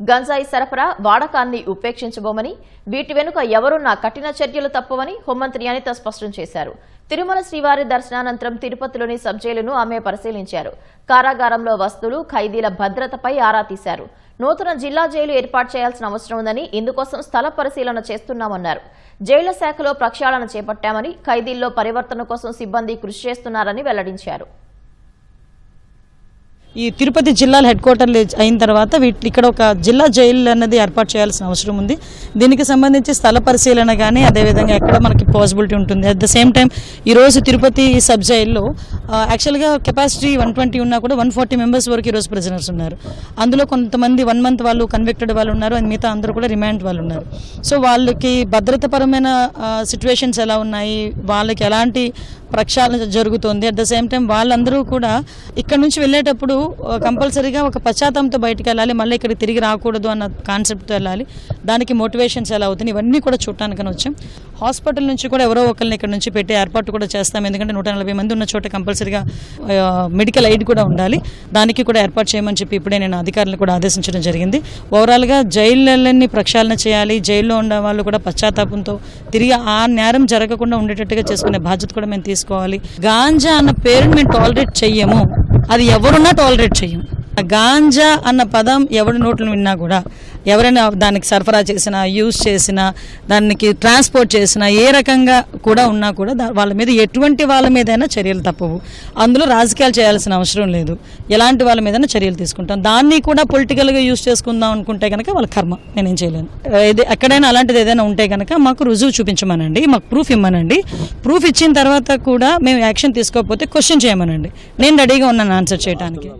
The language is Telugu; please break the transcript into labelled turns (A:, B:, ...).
A: గంజాయి సరఫరా వాడకాన్ని ఉపేక్షించబోమని వీటి వెనుక ఎవరున్నా కఠిన చర్యలు తప్పవని హోంమంత్రి అనిత స్పష్టం చేశారు. తిరుమల శ్రీవారి దర్శనానంతరం తిరుపతిలోని సబ్ జైలును ఆమె పరిశీలించారు. కారాగారంలో వస్తువులు, ఖైదీల భద్రతపై ఆరా తీశారు. నూతన జిల్లా జైలు ఏర్పాటు చేయాల్సిన అవసరం ఉందని, ఇందుకోసం స్థల పరిశీలన చేస్తున్నామన్నారు. జైళ్ల శాఖలో ప్రక్షాళన చేపట్టామని, ఖైదీల్లో పరివర్తన కోసం సిబ్బంది కృషి చేస్తున్నారని వెల్లడించారు.
B: ఈ తిరుపతి జిల్లాల హెడ్ క్వార్టర్లు అయిన తర్వాత ఇక్కడ ఒక జిల్లా జైలు అన్నది ఏర్పాటు చేయాల్సిన అవసరం ఉంది. దీనికి సంబంధించి స్థల పరిశీలన కానీ అదేవిధంగా ఎక్కడ మనకి పాసిబిలిటీ ఉంటుంది. అట్ ద సేమ్ టైం ఈరోజు తిరుపతి సబ్ జైల్లో యాక్చువల్గా కెపాసిటీ 120 ఉన్నా కూడా 140 మెంబర్స్ వరకు ఈరోజు ప్రిజనర్స్ ఉన్నారు. అందులో కొంతమంది 1 month వాళ్ళు కన్విక్టెడ్ వాళ్ళు ఉన్నారు, అండ్ మిగతా అందరూ కూడా రిమాండ్ వాళ్ళు ఉన్నారు. సో వాళ్ళకి భద్రతాపరమైన సిచ్యువేషన్స్ ఎలా ఉన్నాయి, వాళ్ళకి ఎలాంటి ప్రక్షాళన జరుగుతుంది. అట్ ద సేమ్ టైం వాళ్ళందరూ కూడా ఇక్కడ నుంచి వెళ్ళేటప్పుడు కంపల్సరీగా ఒక పశ్చాత్తాపంతో బయటకు వెళ్ళాలి, మళ్ళీ ఇక్కడికి తిరిగి రాకూడదు అన్న కాన్సెప్ట్తో వెళ్ళాలి. దానికి మోటివేషన్స్ ఎలా అవుతుంది ఇవన్నీ కూడా చూడటానికని వచ్చాం. హాస్పిటల్ నుంచి కూడా ఎవరో ఒకరిని ఇక్కడ నుంచి పెట్టే ఏర్పాటు కూడా చేస్తాం. ఎందుకంటే 140 మంది ఉన్న చోట కంపల్సరీగా మెడికల్ ఎయిడ్ కూడా ఉండాలి. దానికి కూడా ఏర్పాటు చేయమని చెప్పి ఇప్పుడే నేను అధికారులను కూడా ఆదేశించడం జరిగింది. ఓవరాల్గా జైళ్ళని ప్రక్షాళన చేయాలి, జైల్లో ఉన్న వాళ్ళు కూడా పశ్చాత్తాపంతో తిరిగి ఆ నేరం జరగకుండా ఉండేటట్టుగా చేసుకునే బాధ్యత కూడా మేము తీసుకోవాలి. గాంజా అన్న పేరుని మేము టాలరేట్ చెయ్యము, అది ఎవరున్నా టాలరేట్ చెయ్యము. గాంజా అన్న పదం ఎవరి నోట్లు విన్నా కూడా, ఎవరైనా దానికి సరఫరా చేసినా, యూజ్ చేసినా, దానికి ట్రాన్స్పోర్ట్ చేసినా, ఏ రకంగా కూడా ఉన్నా కూడా వాళ్ళ మీద ఎటువంటి వాళ్ళ మీదైనా చర్యలు తప్పవు. అందులో రాజకీయాలు చేయాల్సిన అవసరం లేదు. ఎలాంటి వాళ్ళ మీదైనా చర్యలు తీసుకుంటాం. దాన్ని కూడా పొలిటికల్గా యూజ్ చేసుకుందాం అనుకుంటే కనుక వాళ్ళ కర్మ, నేనేం చేయలేను. ఎక్కడైనా అలాంటిది ఏదైనా ఉంటే కనుక మాకు రుజువు చూపించమనండి, మాకు ప్రూఫ్ ఇమ్మనండి. ప్రూఫ్ ఇచ్చిన తర్వాత కూడా మేము యాక్షన్ తీసుకోకపోతే క్వశ్చన్ చేయమనండి. నేను రెడీగా ఉన్నాను ఆన్సర్ చేయడానికి.